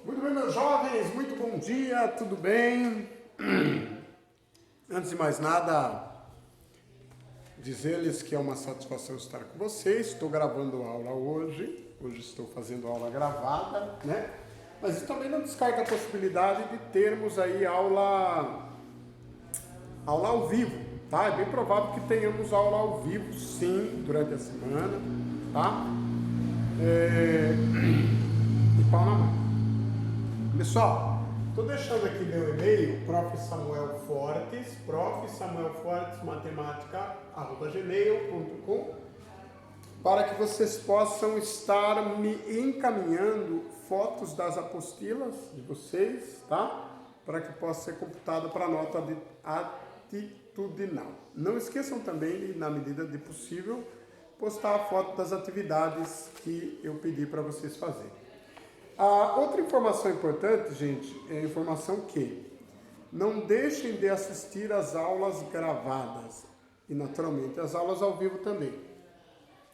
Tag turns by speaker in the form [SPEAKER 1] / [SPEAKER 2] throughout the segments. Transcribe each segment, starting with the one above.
[SPEAKER 1] Muito bem, meus jovens, muito bom dia, tudo bem? Antes de mais nada, dizer-lhes que é uma satisfação estar com vocês. Estou gravando aula hoje estou fazendo aula gravada, né? Mas isso também não descarta a possibilidade de termos aí aula ao vivo, tá? É bem provável que tenhamos aula ao vivo, sim, durante a semana, tá? E pau na mão. Pessoal, estou deixando aqui meu e-mail, profsamuelfortes matemática@gmail.com, para que vocês possam estar me encaminhando fotos das apostilas de vocês, tá? Para que possa ser computada para a nota atitudinal. Não esqueçam também, na medida de possível, postar a foto das atividades que eu pedi para vocês fazerem. A outra informação importante, gente, é a informação que não deixem de assistir às aulas gravadas e, naturalmente, às aulas ao vivo também.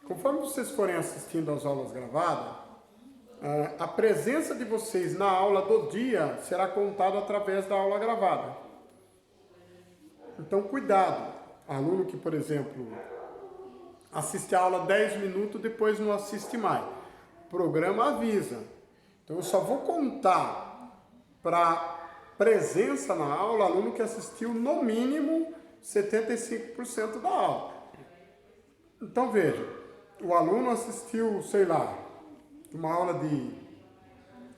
[SPEAKER 1] Conforme vocês forem assistindo às aulas gravadas, a presença de vocês na aula do dia será contada através da aula gravada. Então, cuidado. Aluno que, por exemplo, assiste a aula 10 minutos, depois não assiste mais. O programa avisa. Então, eu só vou contar para presença na aula aluno que assistiu no mínimo 75% da aula. Então, veja, o aluno assistiu, sei lá, uma aula de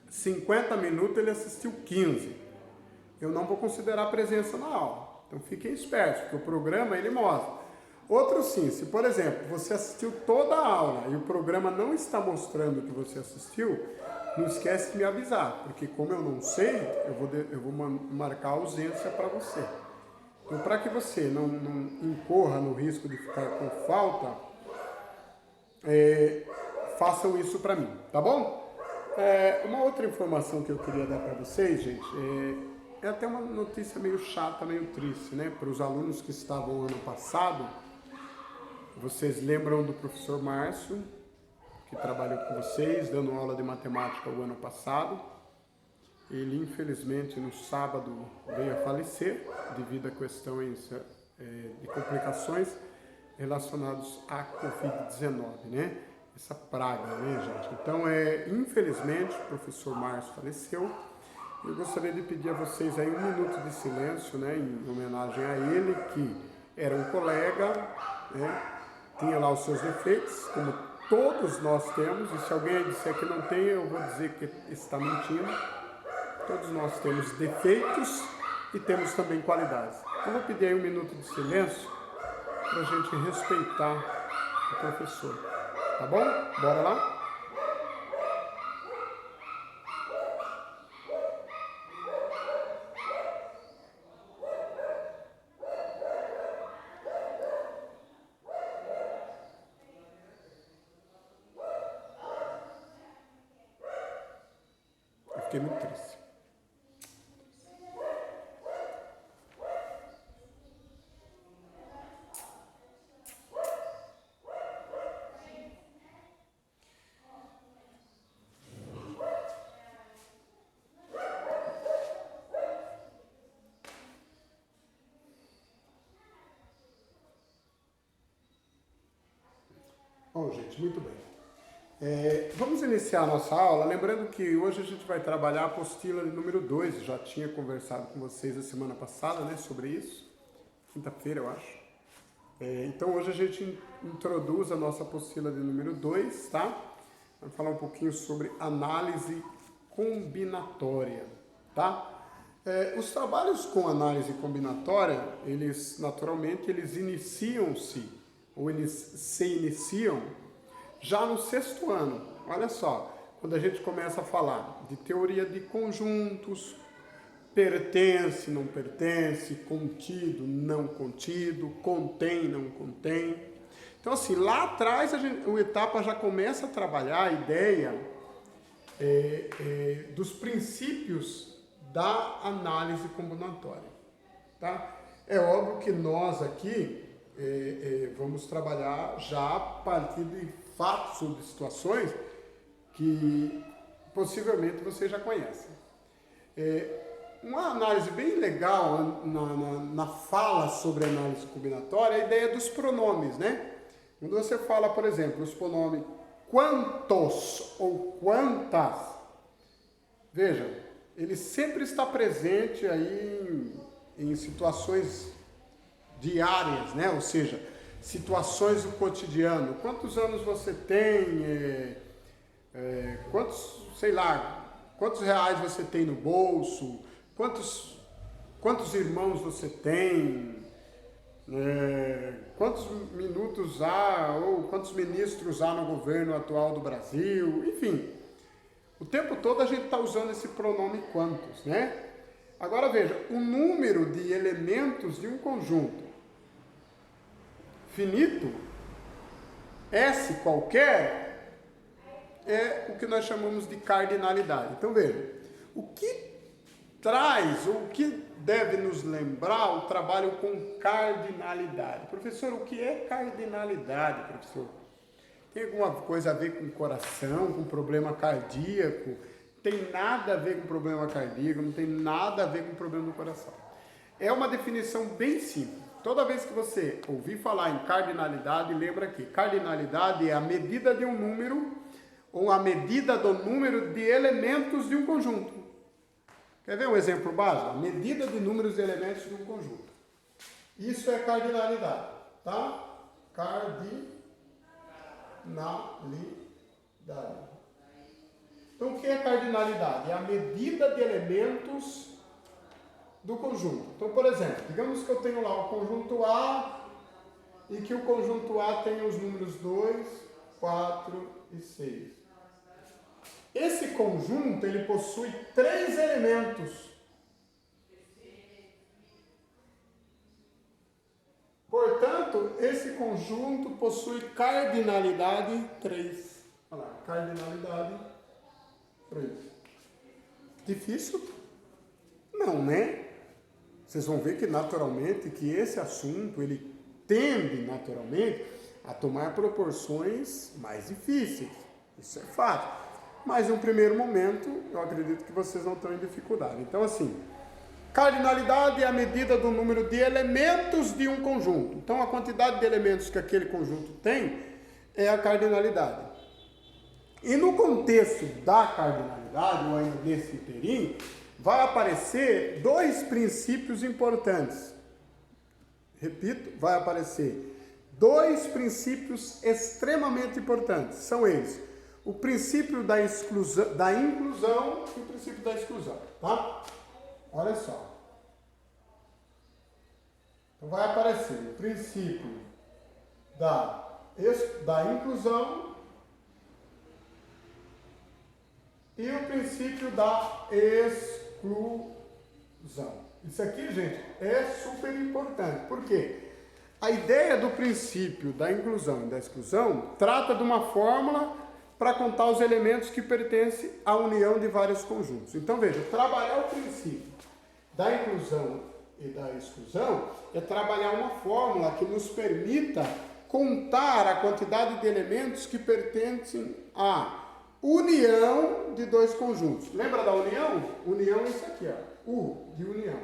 [SPEAKER 1] 50 minutos, ele assistiu 15. Eu não vou considerar presença na aula. Então, fiquem espertos, porque o programa, ele mostra. Outro sim, se, por exemplo, você assistiu toda a aula e o programa não está mostrando que você assistiu, não esquece de me avisar, porque como eu não sei, eu vou marcar ausência para você. Então, para que você não incorra no risco de ficar com falta, façam isso para mim, tá bom? Uma outra informação que eu queria dar para vocês, gente, é até uma notícia meio chata, meio triste, né? Para os alunos que estavam ano passado, vocês lembram do professor Márcio, que trabalhou com vocês, dando aula de matemática o ano passado. Ele, infelizmente, no sábado veio a falecer devido a questões de complicações relacionadas à Covid-19, né? Essa praga, né, gente? Então, infelizmente, o professor Márcio faleceu. Eu gostaria de pedir a vocês aí 1 minuto de silêncio, né, em homenagem a ele, que era um colega, né? Tinha lá os seus defeitos, como todos nós temos, e se alguém disser que não tem, eu vou dizer que está mentindo. Todos nós temos defeitos e temos também qualidades. Eu vou pedir aí 1 minuto de silêncio para a gente respeitar o professor. Tá bom? Bora lá? Fiquei muito triste. Bom, gente, muito bem. Vamos iniciar a nossa aula, lembrando que hoje a gente vai trabalhar a apostila de número 2, eu já tinha conversado com vocês a semana passada, né, sobre isso, quinta-feira eu acho. Então hoje a gente introduz a nossa apostila de número 2, tá? Vamos falar um pouquinho sobre análise combinatória, tá? Os trabalhos com análise combinatória, eles naturalmente iniciam-se, ou eles se iniciam já no 6º ano. Olha só, quando a gente começa a falar de teoria de conjuntos, pertence, não pertence, contido, não contido, contém, não contém. Então assim, lá atrás o etapa já começa a trabalhar a ideia dos princípios da análise combinatória, tá? É óbvio que nós aqui vamos trabalhar já a partir de fatos ou de situações que possivelmente você já conhece. Uma análise bem legal na fala sobre análise combinatória é a ideia dos pronomes, né? Quando você fala, por exemplo, os pronomes quantos ou quantas, veja, ele sempre está presente aí em situações diárias, né? Ou seja, situações do cotidiano. Quantos anos você tem? Quantos, sei lá, quantos reais você tem no bolso? Quantos irmãos você tem? Quantos minutos há ou quantos ministros há no governo atual do Brasil? Enfim, o tempo todo a gente está usando esse pronome quantos, né? Agora veja, o número de elementos de um conjunto finito, S qualquer, é o que nós chamamos de cardinalidade. Então veja, o que traz, ou o que deve nos lembrar o trabalho com cardinalidade? Professor, o que é cardinalidade, professor? Tem alguma coisa a ver com coração, com problema cardíaco? Tem nada a ver com problema cardíaco, não tem nada a ver com problema do coração. É uma definição bem simples. Toda vez que você ouvir falar em cardinalidade, lembra que cardinalidade é a medida de um número ou a medida do número de elementos de um conjunto. Quer ver um exemplo básico? A medida de números de elementos de um conjunto. Isso é cardinalidade, tá? Cardinalidade. Então, o que é cardinalidade? É a medida de elementos do conjunto. Então, por exemplo, digamos que eu tenho lá o conjunto A e que o conjunto A tem os números 2, 4 e 6. Esse conjunto, ele possui 3 elementos. Portanto, esse conjunto possui cardinalidade 3. Olha lá, cardinalidade 3. Difícil? Não, né? Vocês vão ver que naturalmente que esse assunto, ele tende naturalmente a tomar proporções mais difíceis. Isso é fato. Mas em um primeiro momento, eu acredito que vocês não estão em dificuldade. Então, assim, cardinalidade é a medida do número de elementos de um conjunto. Então, a quantidade de elementos que aquele conjunto tem é a cardinalidade. E no contexto da cardinalidade, ou ainda desse inteirinho, vai aparecer 2 princípios importantes. Repito, vai aparecer 2 princípios extremamente importantes. São eles: o princípio da inclusão e o princípio da exclusão, tá? Olha só. Então vai aparecer o princípio da inclusão e o princípio da exclusão. Isso aqui, gente, é super importante. Por quê? A ideia do princípio da inclusão e da exclusão trata de uma fórmula para contar os elementos que pertencem à união de vários conjuntos. Então, veja, trabalhar o princípio da inclusão e da exclusão é trabalhar uma fórmula que nos permita contar a quantidade de elementos que pertencem à união de 2 conjuntos. Lembra da união? União é isso aqui, ó. U de união.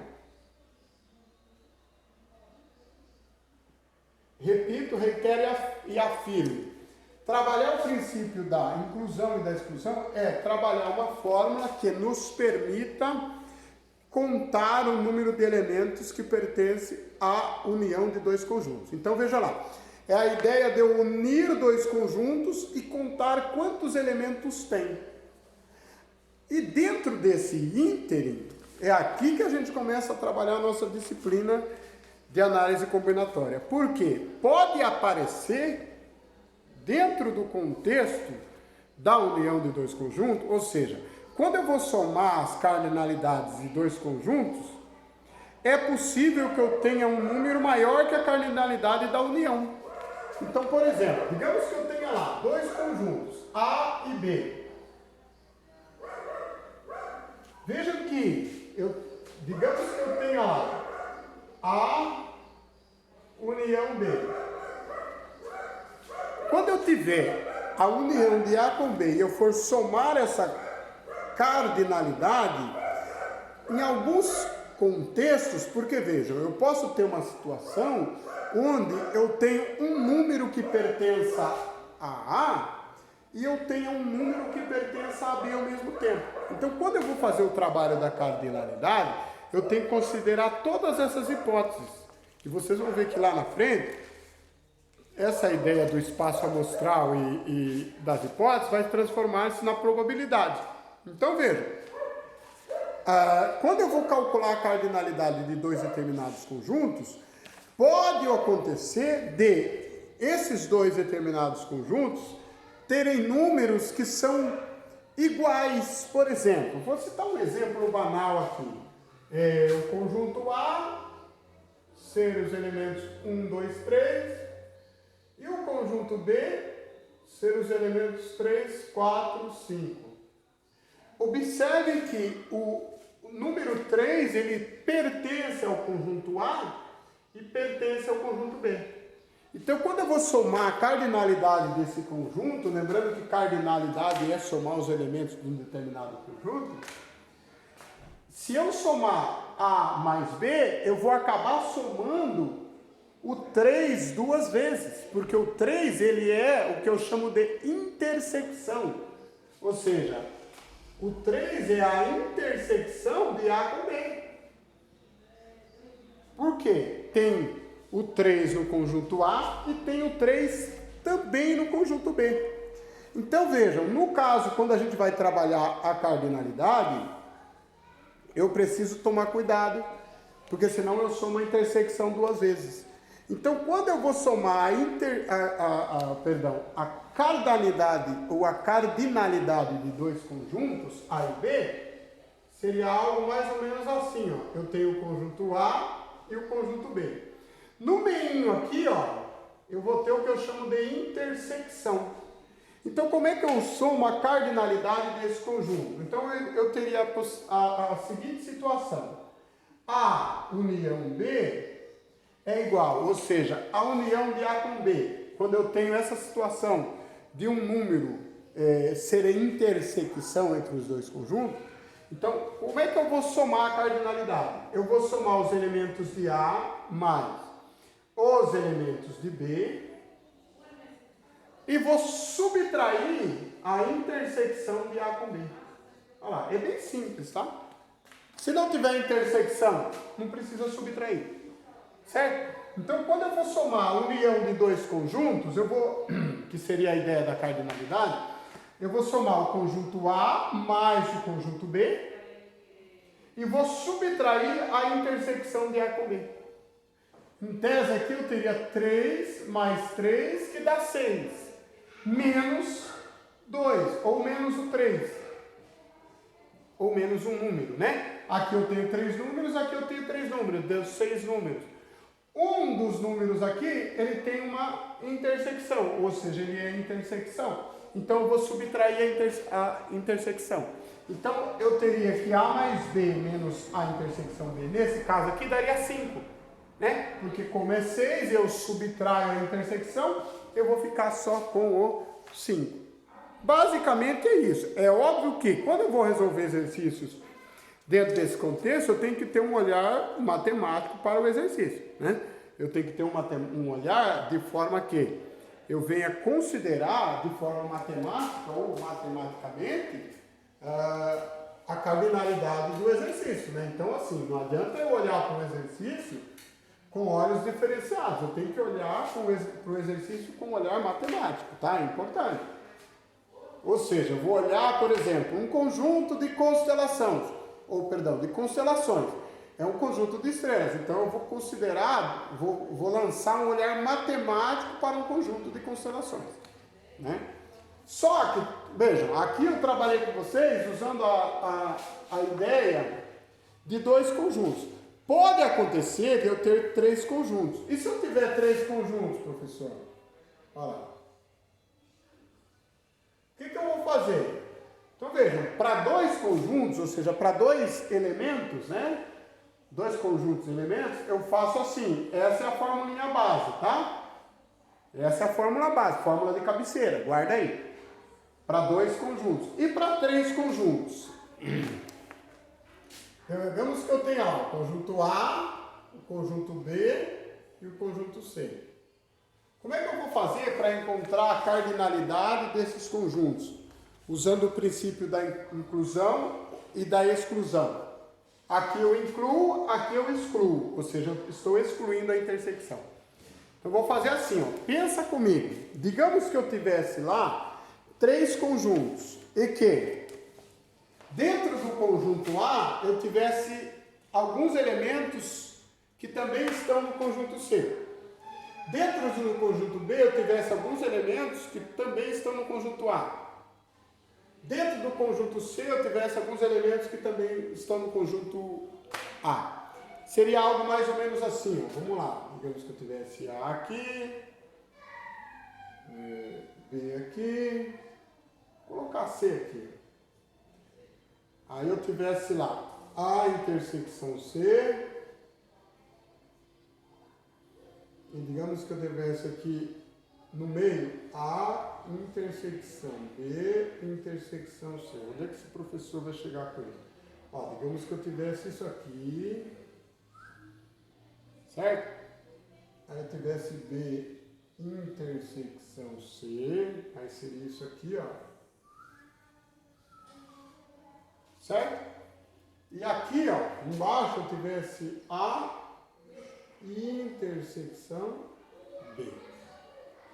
[SPEAKER 1] Repito, reitero e afirmo. Trabalhar o princípio da inclusão e da exclusão é trabalhar uma fórmula que nos permita contar o número de elementos que pertencem à união de 2 conjuntos. Então, veja lá. É a ideia de eu unir 2 conjuntos e contar quantos elementos tem. E dentro desse ínterim, é aqui que a gente começa a trabalhar a nossa disciplina de análise combinatória. Por quê? Pode aparecer dentro do contexto da união de 2 conjuntos, ou seja, quando eu vou somar as cardinalidades de 2 conjuntos, é possível que eu tenha um número maior que a cardinalidade da união. Então, por exemplo, digamos que eu tenha lá 2 conjuntos, A e B. Vejam que, digamos que eu tenha lá A união B. Quando eu tiver a união de A com B e eu for somar cardinalidade em alguns contextos, porque vejam, eu posso ter uma situação onde eu tenho um número que pertença a A e eu tenho um número que pertença a B ao mesmo tempo. Então, quando eu vou fazer o trabalho da cardinalidade, eu tenho que considerar todas essas hipóteses. E vocês vão ver que lá na frente, essa ideia do espaço amostral e das hipóteses vai transformar-se na probabilidade. Então, vejam, quando eu vou calcular a cardinalidade de dois determinados conjuntos, pode acontecer de esses dois determinados conjuntos terem números que são iguais. Por exemplo, vou citar um exemplo banal aqui. O conjunto A ser os elementos 1, 2, 3 e o conjunto B ser os elementos 3, 4, 5. Observem que o número 3 ele pertence ao conjunto A e pertence ao conjunto B. Então, quando eu vou somar a cardinalidade desse conjunto, lembrando que cardinalidade é somar os elementos de um determinado conjunto, se eu somar A mais B, eu vou acabar somando o 3 duas vezes, porque o 3 ele é o que eu chamo de intersecção, ou seja, o 3 é a intersecção de A com B. Por quê? Tem o 3 no conjunto A e tem o 3 também no conjunto B. Então vejam, no caso, quando a gente vai trabalhar a cardinalidade, eu preciso tomar cuidado, porque senão eu somo a intersecção duas vezes. Então, quando eu vou somar a cardinalidade ou a cardinalidade de dois conjuntos, A e B, seria algo mais ou menos assim, ó. Eu tenho o conjunto A e o conjunto B. No meio aqui, ó, eu vou ter o que eu chamo de intersecção. Então, como é que eu somo a cardinalidade desse conjunto? Então, eu teria a seguinte situação. A união B é igual, ou seja, a união de A com B. Quando eu tenho essa situação de um número ser intersecção entre os dois conjuntos, então, como é que eu vou somar a cardinalidade? Eu vou somar os elementos de A mais os elementos de B e vou subtrair a intersecção de A com B. Olha lá, é bem simples, tá? Se não tiver intersecção, não precisa subtrair, certo? Então, quando eu vou somar a união de dois conjuntos, que seria a ideia da cardinalidade, eu vou somar o conjunto A mais o conjunto B e vou subtrair a intersecção de A com B. Em tese aqui eu teria 3 mais 3, que dá 6, menos 2, ou menos o 3, ou menos um número, né? Aqui eu tenho 3 números, aqui eu tenho 3 números, deu 6 números. Um dos números aqui, ele tem uma intersecção, ou seja, ele é intersecção. Então eu vou subtrair a intersecção. Então eu teria que A mais B menos a intersecção B, nesse caso aqui daria 5. Né? Porque como é 6, eu subtraio a intersecção, eu vou ficar só com o 5. Basicamente é isso. É óbvio que quando eu vou resolver exercícios dentro desse contexto, eu tenho que ter um olhar matemático para o exercício. Né? Eu tenho que ter um olhar de forma que eu venha considerar de forma matemática ou matematicamente a cardinalidade do exercício. Né? Então, assim, não adianta eu olhar para o exercício com olhos diferenciados. Eu tenho que olhar para o exercício com um olhar matemático, tá? É importante. Ou seja, eu vou olhar, por exemplo, um conjunto de constelações, de constelações. É um conjunto de estrelas. Então eu vou considerar, vou lançar um olhar matemático para um conjunto de constelações, né? Só que, vejam, aqui eu trabalhei com vocês usando a ideia de dois conjuntos. Pode acontecer de eu ter 3 conjuntos. E se eu tiver 3 conjuntos, professor? Olha lá. O que eu vou fazer? Então vejam, para 2 conjuntos, ou seja, para 2 elementos, né? 2 conjuntos de elementos, eu faço assim. Essa é a formulinha base, tá? Essa é a fórmula base, fórmula de cabeceira. Guarda aí. Para 2 conjuntos. E para 3 conjuntos? Digamos que eu tenho o conjunto A, o conjunto B e o conjunto C. Como é que eu vou fazer para encontrar a cardinalidade desses conjuntos? Usando o princípio da inclusão e da exclusão. Aqui eu incluo, aqui eu excluo, ou seja, eu estou excluindo a intersecção. Então, eu vou fazer assim, ó. Pensa comigo. Digamos que eu tivesse lá 3 conjuntos e que dentro do conjunto A eu tivesse alguns elementos que também estão no conjunto C. Dentro do conjunto B eu tivesse alguns elementos que também estão no conjunto A. Dentro do conjunto C eu tivesse alguns elementos que também estão no conjunto A. Seria algo mais ou menos assim, ó. Vamos lá. Digamos que eu tivesse A aqui, B aqui, vou colocar C aqui. Aí eu tivesse lá A intersecção C, e digamos que eu tivesse aqui no meio A intersecção B intersecção C. Onde é que esse professor vai chegar com isso? Ó, digamos que eu tivesse isso aqui, certo? Aí eu tivesse B intersecção C, aí seria isso aqui, ó. Certo? E aqui, ó, embaixo eu tivesse A intersecção B.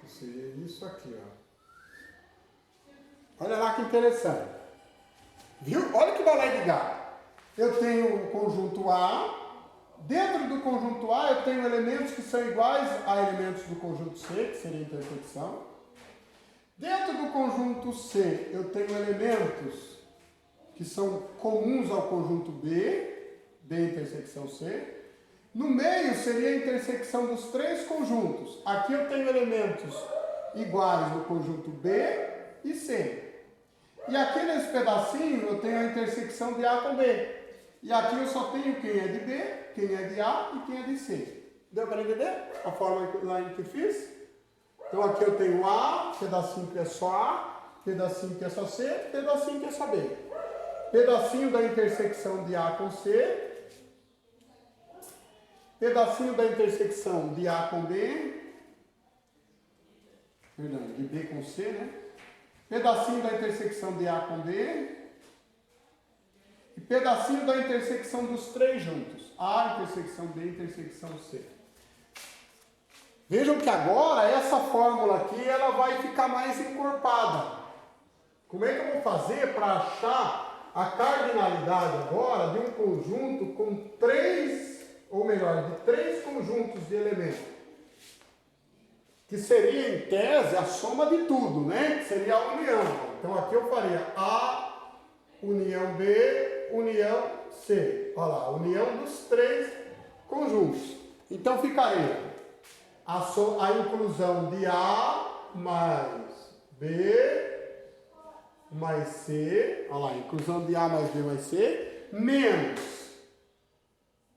[SPEAKER 1] Que seria isso aqui, ó. Olha lá que interessante. Viu? Olha que balé de gato. Eu tenho o conjunto A. Dentro do conjunto A eu tenho elementos que são iguais a elementos do conjunto C, que seria a intersecção. Dentro do conjunto C eu tenho elementos que são comuns ao conjunto B, B intersecção C. No meio seria a intersecção dos 3 conjuntos. Aqui eu tenho elementos iguais no conjunto B e C. E aqui nesse pedacinho eu tenho a intersecção de A com B. E aqui eu só tenho quem é de B, quem é de A e quem é de C. Deu para entender a forma lá em que fiz? Então aqui eu tenho A, pedacinho que é só A, pedacinho que é só C, pedacinho que é só B. Pedacinho da intersecção de A com C, pedacinho da intersecção de A com B, perdão, de B com C, né? Pedacinho da intersecção de A com B e pedacinho da intersecção dos 3 juntos, A, intersecção B, intersecção C. Vejam que agora essa fórmula aqui ela vai ficar mais encorpada. Como é que eu vou fazer para achar a cardinalidade agora de um conjunto com 3, ou melhor, de 3 conjuntos de elementos? Que seria, em tese, a soma de tudo, né? Que seria a união. Então aqui eu faria A, união B, união C. Olha lá, união dos 3 conjuntos. Então ficaria a inclusão de A mais B mais C, olha lá, inclusão de A mais B mais C, menos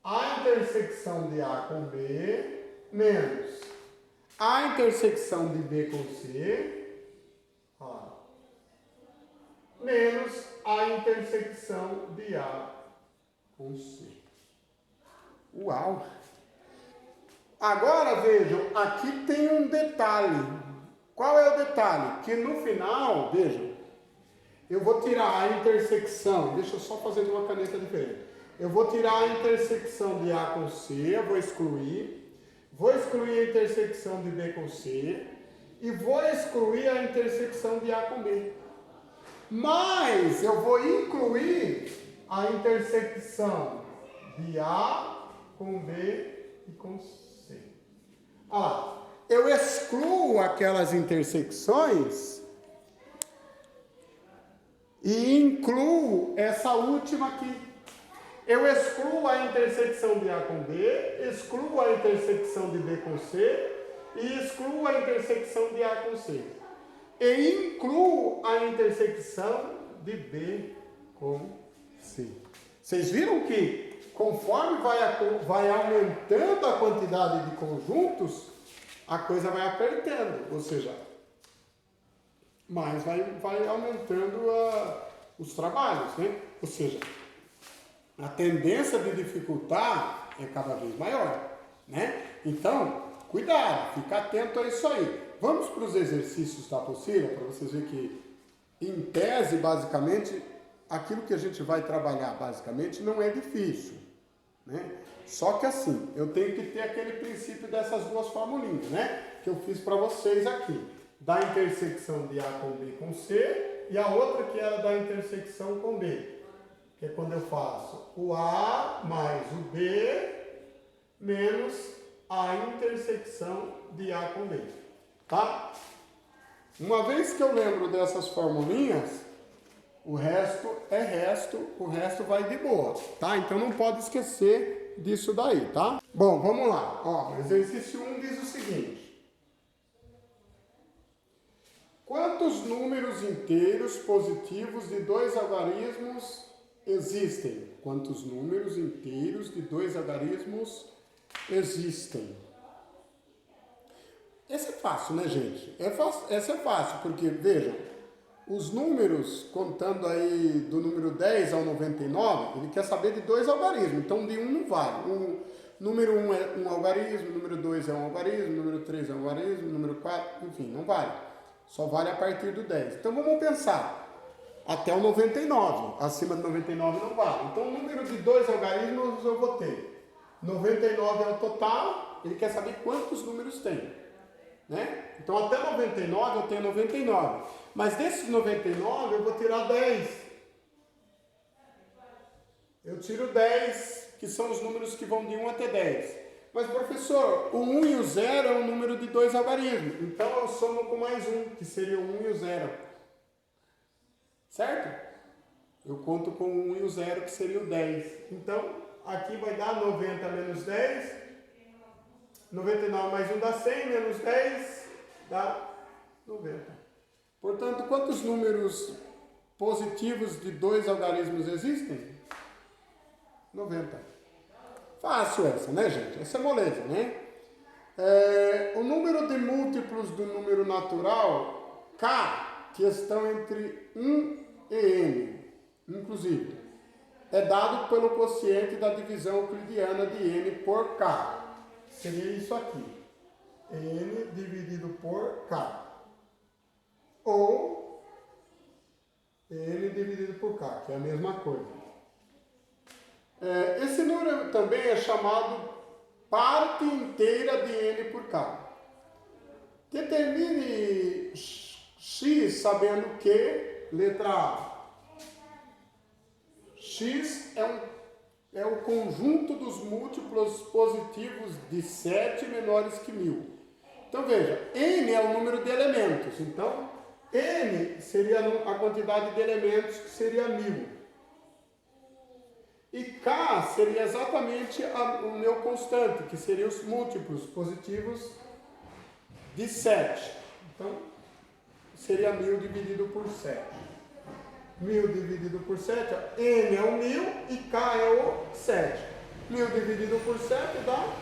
[SPEAKER 1] a intersecção de A com B, menos a intersecção de B com C, olha lá, menos a intersecção de A com C. Uau! Agora vejam, aqui tem um detalhe. Qual é o detalhe? Que no final, vejam, eu vou tirar a intersecção, deixa eu só fazer de uma caneta diferente. Eu vou tirar a intersecção de A com C, eu vou excluir a intersecção de B com C e vou excluir a intersecção de A com B. Mas eu vou incluir a intersecção de A com B e com C. Ah, eu excluo aquelas intersecções e incluo essa última aqui. Eu excluo a intersecção de A com B, excluo a intersecção de B com C e excluo a intersecção de A com C. E incluo a intersecção de B com C. Vocês viram que conforme vai aumentando a quantidade de conjuntos, a coisa vai apertando, ou seja, mais vai aumentando os trabalhos, né? Ou seja, a tendência de dificultar é cada vez maior, né? Então, cuidado, fica atento a isso aí. Vamos para os exercícios da apostila, para vocês verem que, em tese, basicamente, aquilo que a gente vai trabalhar, basicamente, não é difícil, né? Só que assim, eu tenho que ter aquele princípio dessas duas formulinhas, né? Que eu fiz para vocês aqui. Da intersecção de A com B com C e a outra que era da intersecção com B. Que é quando eu faço o A mais o B menos a intersecção de A com B. Tá? Uma vez que eu lembro dessas formulinhas, o resto é resto, o resto vai de boa, tá? Então não pode esquecer disso daí, tá? Bom, vamos lá. Ó, o exercício 1 diz o seguinte. Quantos números inteiros positivos de dois algarismos existem? Quantos números inteiros de dois algarismos existem? Essa é fácil, né, gente? Essa é fácil, porque, vejam, os números, contando aí do número 10 ao 99, ele quer saber de dois algarismos, então de um não vale. Número 1 é um algarismo, número 2 é um algarismo, número 3 é um algarismo, número 4, enfim, não vale. Só vale a partir do 10. Então vamos pensar, até o 99, acima de 99 não vale. Então o número de dois algarismos eu vou ter. 99 é o total, ele quer saber quantos números tem. Né? Então até 99 eu tenho 99, mas desses 99 eu vou tirar 10. Eu tiro 10, que são os números que vão de 1 até 10. Mas professor, o 1 e o 0 é o número de dois algarismos, então eu somo com mais um, que seria o 1 e o 0. Certo? Eu conto com o 1 e o 0, que seria o 10. Então aqui vai dar 90 menos 10. 99 mais 1 dá 100, menos 10 dá 90. Portanto, quantos números positivos de dois algarismos existem? 90. Fácil essa, né, gente? Essa é moleza, né? O número de múltiplos do número natural, K, que estão entre 1 e N, inclusive, é dado pelo quociente da divisão euclidiana de N por K. Seria isso aqui, N dividido por K, ou N dividido por K, que é a mesma coisa. Esse número também é chamado parte inteira de N por K. Determine X sabendo que, letra A, X é o conjunto dos múltiplos positivos de 7 menores que 1000. Então veja, N é o número de elementos. Então, N seria a quantidade de elementos, que seria 1000. E K seria exatamente o meu constante, que seria os múltiplos positivos de 7. Então, seria 1000 dividido por 7. 1000 dividido por 7, ó, N é o 1000 e K é o 7. 1000 dividido por 7 dá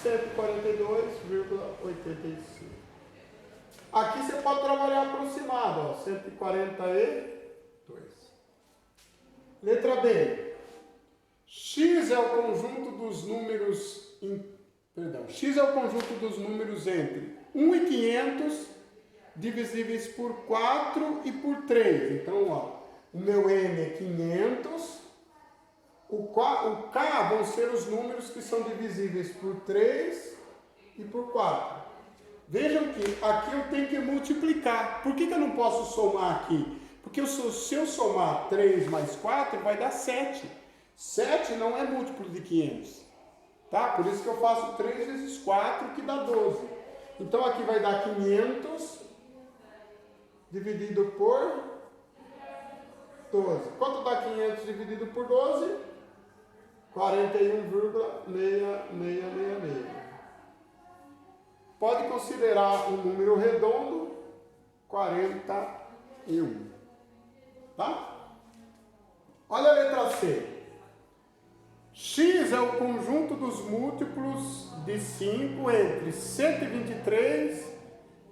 [SPEAKER 1] 142,85. Aqui você pode trabalhar aproximado, ó, 142. Letra B. X é o conjunto dos números, X é o conjunto dos números entre 1 e 500 divisíveis por 4 e por 3. Então, ó, o meu N é 500, o K vão ser os números que são divisíveis por 3 e por 4. Vejam que aqui eu tenho que multiplicar. Por que eu não posso somar aqui? Porque se eu somar 3 mais 4, vai dar 7. 7 não é múltiplo de 500. Tá? Por isso que eu faço 3 vezes 4, que dá 12. Então aqui vai dar 500 dividido por 12. Quanto dá 500 dividido por 12? 41,6666. Pode considerar um número redondo, 41. Tá? Olha a letra C. X é o conjunto dos múltiplos de 5 entre 123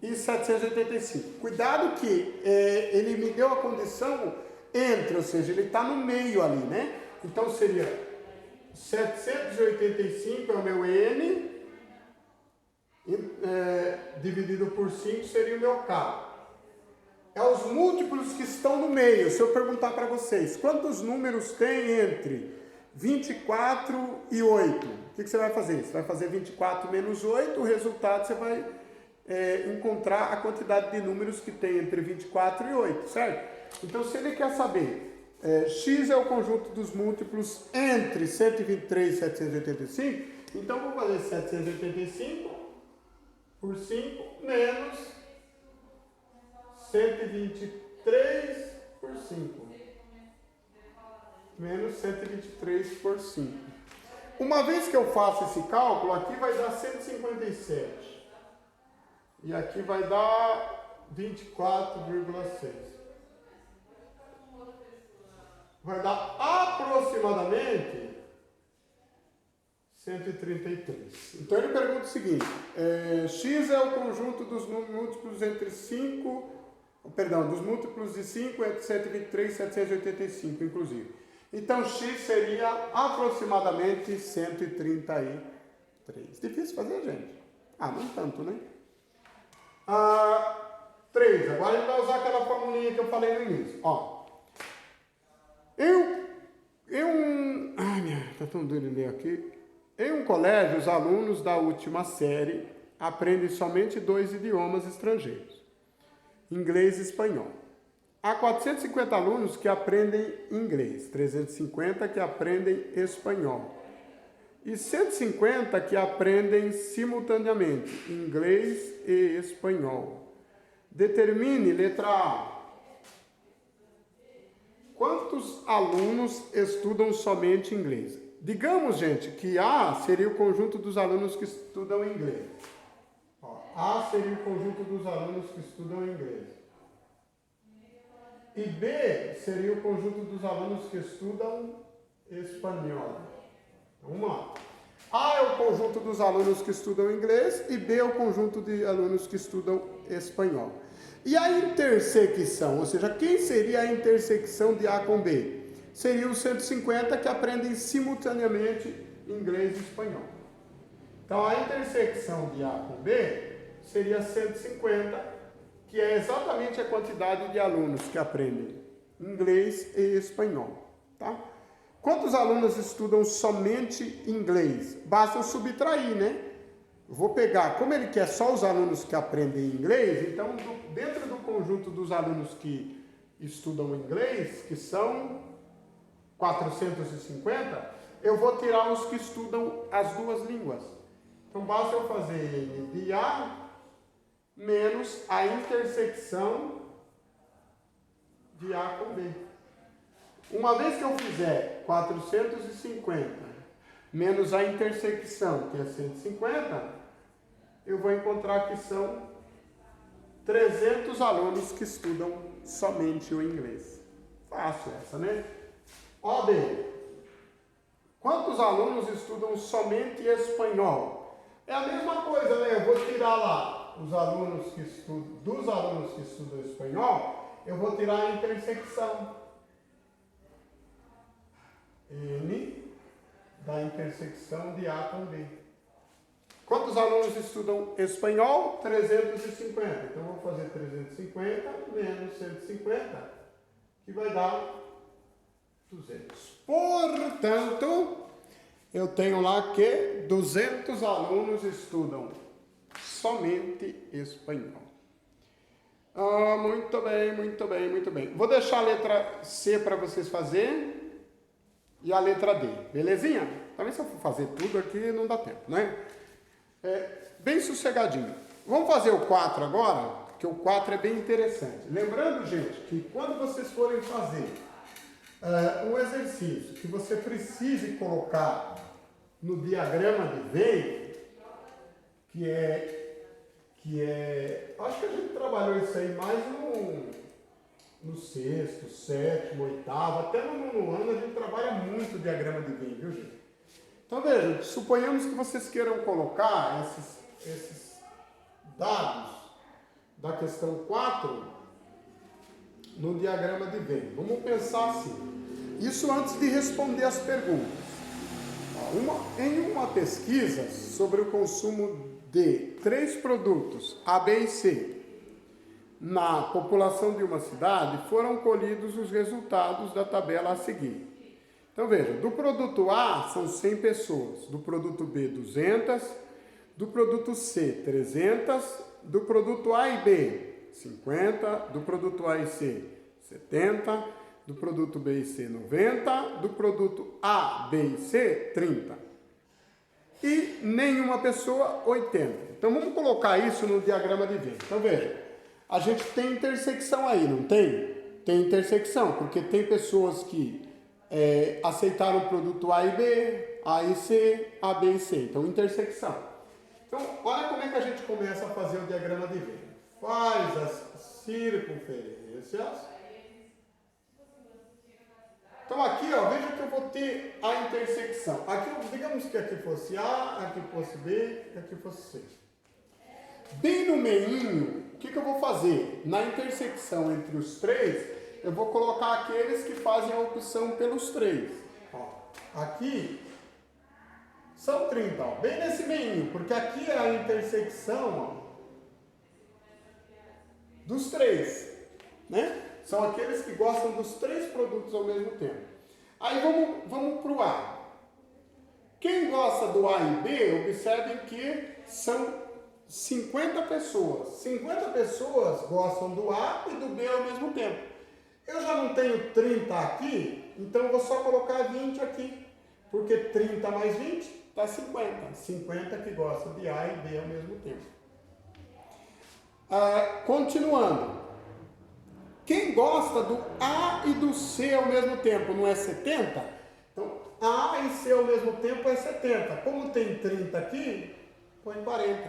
[SPEAKER 1] e 785. Cuidado que ele me deu a condição entre, ou seja, ele está no meio ali, né? Então seria 785 é o meu N, dividido por 5 seria o meu K. É os múltiplos que estão no meio. Se eu perguntar para vocês, quantos números tem entre 24 e 8? O que você vai fazer? Você vai fazer 24 menos 8, o resultado você vai encontrar a quantidade de números que tem entre 24 e 8, certo? Então, se ele quer saber, x é o conjunto dos múltiplos entre 123 e 785, então vou fazer 785 por 5 menos 123 por 5. Menos 123 por 5. Uma vez que eu faço esse cálculo, aqui vai dar 157. E aqui vai dar 24,6. Vai dar aproximadamente 133. Então ele pergunta o seguinte, x é o conjunto dos múltiplos entre 5, dos múltiplos de 5 entre 123 e 785, inclusive. Então x seria aproximadamente 133. Difícil fazer, gente? Não tanto, né? 3. Agora a gente vai usar aquela formulinha que eu falei no início. Ó, tá tão doido de ler aqui. Em um colégio, os alunos da última série aprendem somente 2 idiomas estrangeiros, inglês e espanhol. Há 450 alunos que aprendem inglês, 350 que aprendem espanhol e 150 que aprendem simultaneamente inglês e espanhol. Determine, letra A, quantos alunos estudam somente inglês? Digamos, gente, que A seria o conjunto dos alunos que estudam inglês. A seria o conjunto dos alunos que estudam inglês. E B seria o conjunto dos alunos que estudam espanhol. Vamos lá. A é o conjunto dos alunos que estudam inglês e B é o conjunto de alunos que estudam espanhol. E a intersecção, ou seja, quem seria a intersecção de A com B? Seria os 150 que aprendem simultaneamente inglês e espanhol. Então, a intersecção de A com B seria 150, que é exatamente a quantidade de alunos que aprendem inglês e espanhol. Tá? Quantos alunos estudam somente inglês? Basta eu subtrair, né? Vou pegar, como ele quer só os alunos que aprendem inglês, então dentro do conjunto dos alunos que estudam inglês, que são 450, eu vou tirar os que estudam as duas línguas. Então basta eu fazer N de A menos a intersecção de A com B. Uma vez que eu fizer 450 menos a intersecção, que é 150, eu vou encontrar que são 300 alunos que estudam somente o inglês. Fácil essa, né? OB. Quantos alunos estudam somente espanhol? É a mesma coisa, né? Eu vou tirar lá os alunos que estudam, dos alunos que estudam espanhol, eu vou tirar a intersecção. N da intersecção de A com B. Quantos alunos estudam espanhol? 350. Então, vou fazer 350 menos 150, que vai dar 200. Portanto, eu tenho lá que 200 alunos estudam somente espanhol. Muito bem, muito bem, muito bem. Vou deixar a letra C para vocês fazerem e a letra D, belezinha? Também se eu for fazer tudo aqui não dá tempo, né? Bem sossegadinho. Vamos fazer o 4 agora, que o 4 é bem interessante. Lembrando, gente, que quando vocês forem fazer um exercício que você precise colocar no diagrama de Venn, que é, acho que a gente trabalhou isso aí mais no sexto, sétimo, oitavo, até no nono ano a gente trabalha muito o diagrama de Venn, viu, gente? Então, veja, suponhamos que vocês queiram colocar esses dados da questão 4 no diagrama de Venn. Vamos pensar assim. Isso antes de responder as perguntas. Em uma pesquisa sobre o consumo de 3 produtos, A, B e C, na população de uma cidade, foram colhidos os resultados da tabela a seguir. Então veja, do produto A são 100 pessoas, do produto B 200, do produto C 300, do produto A e B 50, do produto A e C 70, do produto B e C 90, do produto A, B e C 30. E nenhuma pessoa 80. Então vamos colocar isso no diagrama de Venn. Então veja, a gente tem intersecção aí, não tem? Tem intersecção, porque tem pessoas que aceitaram o produto A e B, A e C, A, B e C. Então intersecção. Então olha como é que a gente começa a fazer o diagrama de Venn. Faz as circunferências. Então aqui, ó, veja que eu vou ter a intersecção. Aqui, digamos que aqui fosse A, aqui fosse B, aqui fosse C. Bem no meinho, o que eu vou fazer? Na intersecção entre os 3, eu vou colocar aqueles que fazem a opção pelos 3. Ó, aqui são 30, ó, bem nesse meinho, porque aqui é a intersecção, ó, dos 3, né? São aqueles que gostam dos 3 produtos ao mesmo tempo. Aí vamos para o A. Quem gosta do A e B, observem que são 50 pessoas. 50 pessoas gostam do A e do B ao mesmo tempo. Eu já não tenho 30 aqui, então eu vou só colocar 20 aqui. Porque 30 mais 20 dá 50. 50 que gostam de A e B ao mesmo tempo. Continuando. Quem gosta do A e do C ao mesmo tempo não é 70? Então, A e C ao mesmo tempo é 70. Como tem 30 aqui, põe 40.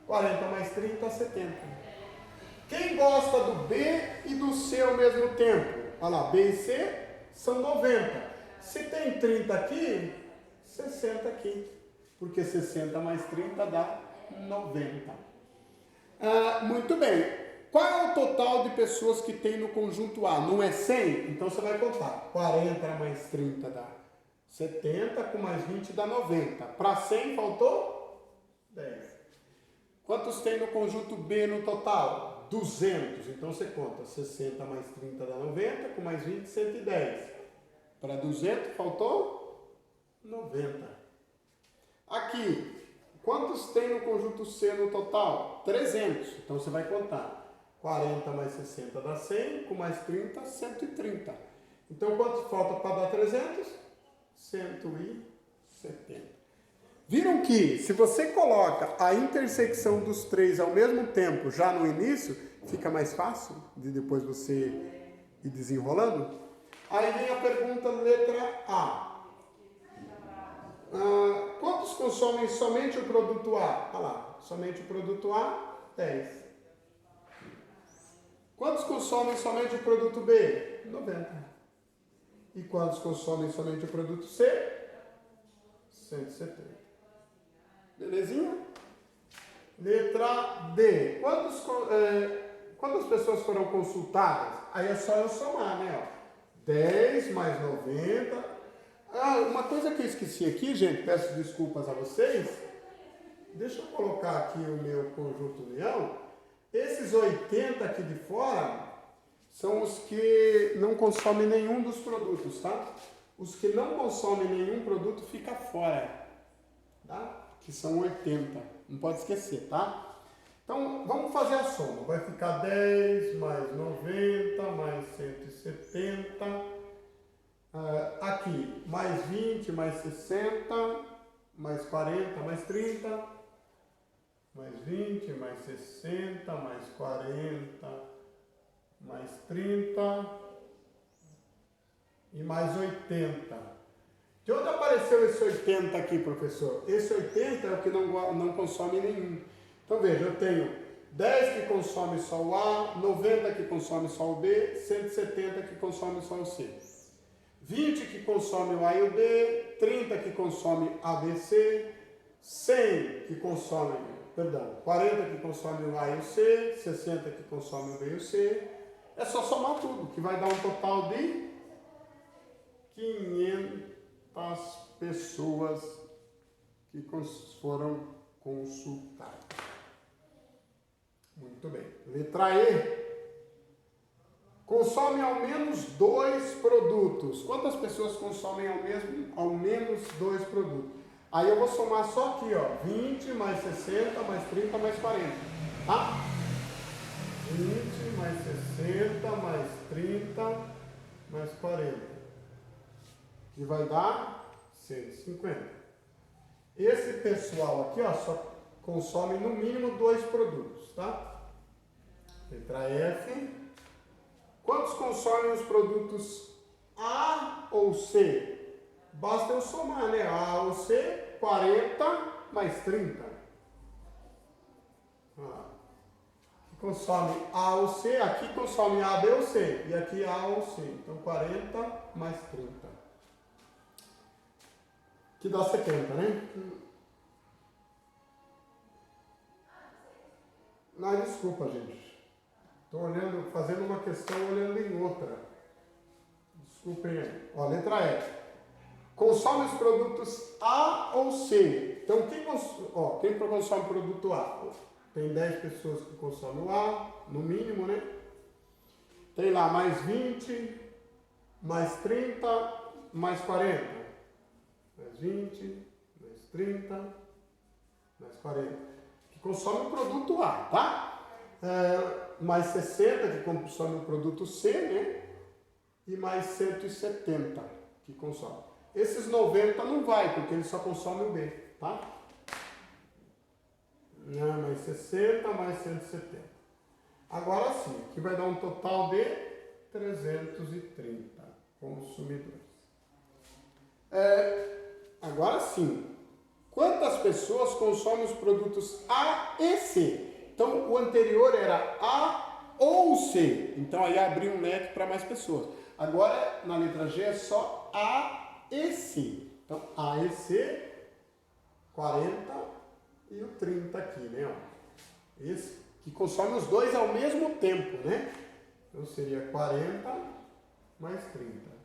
[SPEAKER 1] 40 mais 30 é 70. Quem gosta do B e do C ao mesmo tempo? Olha lá, B e C são 90. Se tem 30 aqui, 60 aqui. Porque 60 mais 30 dá 90. Muito bem. Qual é o total de pessoas que tem no conjunto A? Não é 100? Então você vai contar. 40 mais 30 dá 70, com mais 20 dá 90. Para 100 faltou 10. Quantos tem no conjunto B no total? 200. Então você conta. 60 mais 30 dá 90, com mais 20, 110. Para 200 faltou 90. Aqui, quantos tem no conjunto C no total? 300. Então você vai contar. 40 mais 60 dá 100, com mais 30, 130. Então, quanto falta para dar 300? 170. Viram que, se você coloca a intersecção dos 3 ao mesmo tempo, já no início, fica mais fácil de depois você ir desenrolando? Aí vem a pergunta letra A. Quantos consomem somente o produto A? Olha lá, somente o produto A, 10. Quantos consomem somente o produto B? 90. E quantos consomem somente o produto C? 170. Belezinha? Letra D. Quantas pessoas foram consultadas? Aí é só eu somar, né? 10 mais 90. Uma coisa que eu esqueci aqui, gente, peço desculpas a vocês. Deixa eu colocar aqui o meu conjunto leão. Esses 80 aqui de fora são os que não consomem nenhum dos produtos, tá? Os que não consomem nenhum produto fica fora, tá? Que são 80, não pode esquecer, tá? Então, vamos fazer a soma. Vai ficar 10 mais 90 mais 170. Aqui, mais 20 mais 60 mais 40 mais 30. Mais 20, mais 60, mais 40, mais 30 e mais 80. De onde apareceu esse 80 aqui, professor? Esse 80 é o que não consome nenhum. Então veja, eu tenho 10 que consome só o A, 90 que consome só o B, 170 que consome só o C. 20 que consome o A e o B, 30 que consome A, B, C, 100 que consome... 40 que consome o A e o C, 60 que consome o B e o C, É só somar tudo, que vai dar um total de 500 pessoas que foram consultadas. Muito bem. Letra E. Consome ao menos 2 produtos. Quantas pessoas consomem ao menos 2 produtos? Aí eu vou somar só aqui, ó. 20 mais 60 mais 30 mais 40. Tá? 20 mais 60 mais 30 mais 40. Que vai dar 150. Esse pessoal aqui, ó, só consome no mínimo 2 produtos, tá? Letra F. Quantos consomem os produtos A ou C? Basta eu somar, né? A ou C, 40 mais 30. Aqui consome A ou C, aqui consome A, B ou C. E aqui A ou C. Então 40 mais 30. Que dá 70, né? Não, desculpa, gente. Estou olhando, fazendo uma questão olhando em outra. Desculpem aí. Ó, letra E. Consome os produtos A ou C. Então, quem consome o produto A? Tem 10 pessoas que consomem o A, no mínimo, né? Tem lá mais 20, mais 30, mais 40. Mais 20, mais 30, mais 40. Que consome o produto A, tá? Mais 60 que consome o produto C, né? E mais 170 que consome. Esses 90 não vai, porque ele só consome o B, tá? Mais 60 mais 170. Agora sim, aqui vai dar um total de 330 consumidores. Agora sim, quantas pessoas consomem os produtos A e C? Então, o anterior era A ou C. Então, aí abriu um leque para mais pessoas. Agora, na letra G, é só A e C. Então, A e C, 40 e o 30 aqui, né? Ó. Esse que consome os dois ao mesmo tempo, né? Então, seria 40 mais 30.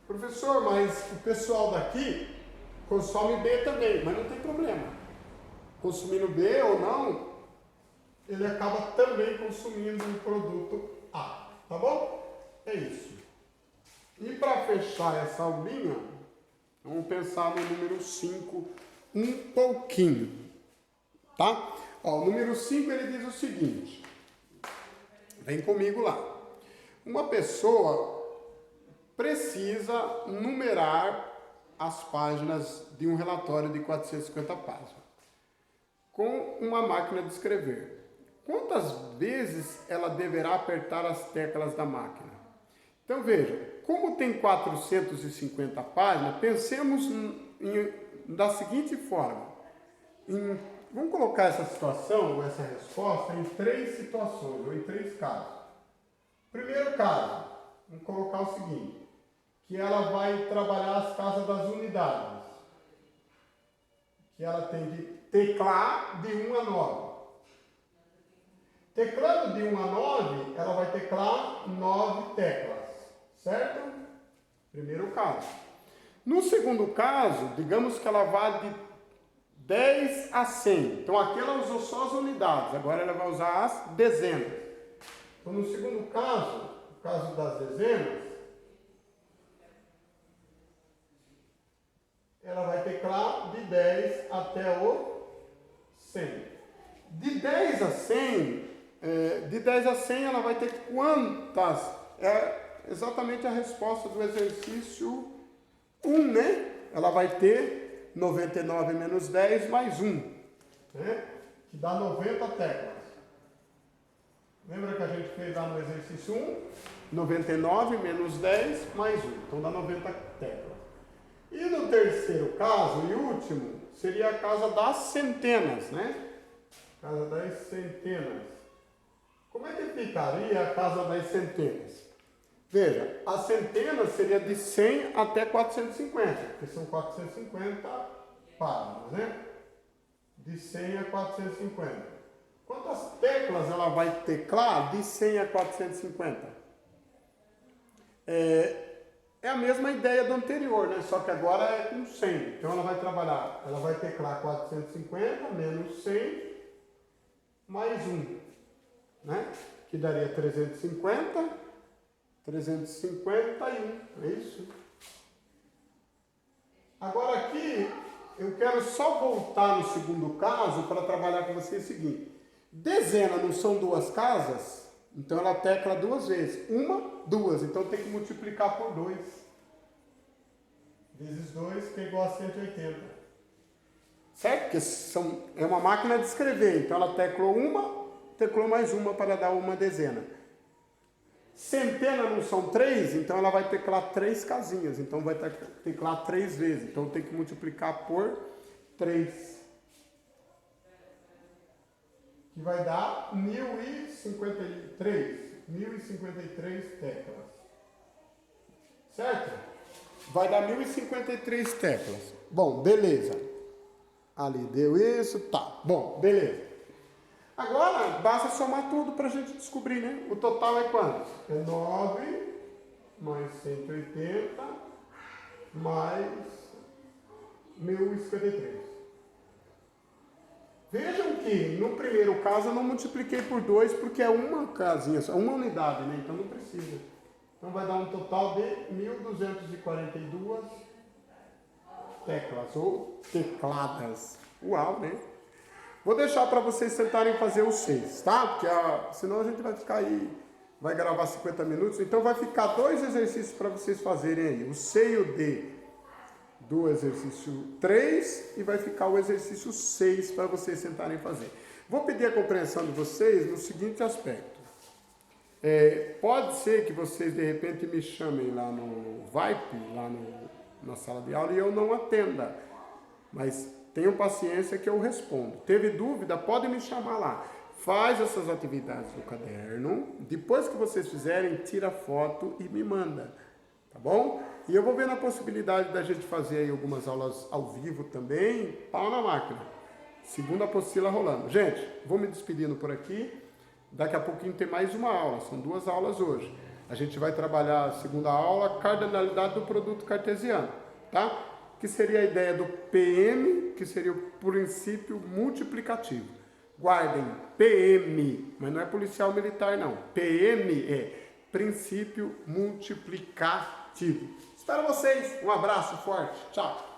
[SPEAKER 1] Professor, mas o pessoal daqui consome B também, mas não tem problema. Consumindo B ou não, ele acaba também consumindo o produto A, tá bom? É isso. E para fechar essa aulinha, vamos pensar no número 5 um pouquinho, tá? Ó, o número 5 ele diz o seguinte, vem comigo lá. Uma pessoa precisa numerar as páginas de um relatório de 450 páginas. Com uma máquina de escrever. Quantas vezes ela deverá apertar as teclas da máquina? Então veja, como tem 450 páginas, pensemos da seguinte forma. Vamos colocar essa situação, ou essa resposta, em 3 situações, ou em 3 casos. Primeiro caso, vamos colocar o seguinte, que ela vai trabalhar as casas das unidades. Que ela tem que teclar de 1 a 9. Teclando de 1 a 9, ela vai teclar 9 teclas, certo? Primeiro caso. No segundo caso, digamos que ela vá de 10 a 100. Então aqui ela usou só as unidades, agora ela vai usar as dezenas. Então no segundo caso, o caso das dezenas, ela vai teclar de 10 até o 100. De 10 a 100, ela vai ter quantas? É exatamente a resposta do exercício 1, né? Ela vai ter 99 menos 10 mais 1, né? Que dá 90 teclas. Lembra que a gente fez lá no exercício 1? 99 menos 10 mais 1. Então dá 90 teclas. E no terceiro caso e último, seria a casa das centenas, né? Casa das centenas. Como é que ficaria a casa das centenas? Veja, a centena seria de 100 até 450, porque são 450 páginas, né? De 100 a 450. Quantas teclas ela vai teclar de 100 a 450? É a mesma ideia do anterior, né? Só que agora é com 100. Então ela vai trabalhar, ela vai teclar 450 menos 100 mais 1, né? Que daria 350, 351, é isso? Agora aqui, eu quero só voltar no segundo caso para trabalhar com vocês o seguinte. Dezena não são duas casas? Então ela tecla duas vezes. Uma, duas. Então tem que multiplicar por 2. Vezes 2, que é igual a 180. Certo? Porque é uma máquina de escrever. Então ela teclou uma, teclou mais uma para dar uma dezena. Centena não são 3, então ela vai teclar 3 casinhas. Então vai teclar 3 vezes. Então tem que multiplicar por 3. Que vai dar 1053 teclas. Certo? Vai dar 1053 teclas. Bom, beleza. Ali deu isso, tá. Bom, beleza. Agora, basta somar tudo para a gente descobrir, né? O total é quanto? É 9 mais 180 mais 1053. Vejam que no primeiro caso eu não multipliquei por 2 porque é uma casinha, uma unidade, né? Então não precisa. Então vai dar um total de 1242 teclas ou tecladas. Uau, né? Vou deixar para vocês tentarem fazer os 6, tá? Porque senão a gente vai ficar aí, vai gravar 50 minutos. Então vai ficar 2 exercícios para vocês fazerem aí. O C e o D do exercício 3 e vai ficar o exercício 6 para vocês tentarem fazer. Vou pedir a compreensão de vocês no seguinte aspecto. Pode ser que vocês de repente me chamem lá no VIPE, na sala de aula e eu não atenda. Mas tenham paciência que eu respondo. Teve dúvida? Pode me chamar lá. Faz essas atividades no caderno. Depois que vocês fizerem, tira foto e me manda. Tá bom? E eu vou ver na possibilidade da gente fazer aí algumas aulas ao vivo também. Pau na máquina. Segunda apostila rolando. Gente, vou me despedindo por aqui. Daqui a pouquinho tem mais uma aula. São 2 aulas hoje. A gente vai trabalhar a segunda aula, cardinalidade do produto cartesiano. Tá? Que seria a ideia do PM, que seria o princípio multiplicativo. Guardem, PM, mas não é policial militar não. PM é princípio multiplicativo. Espero vocês. Um abraço forte. Tchau.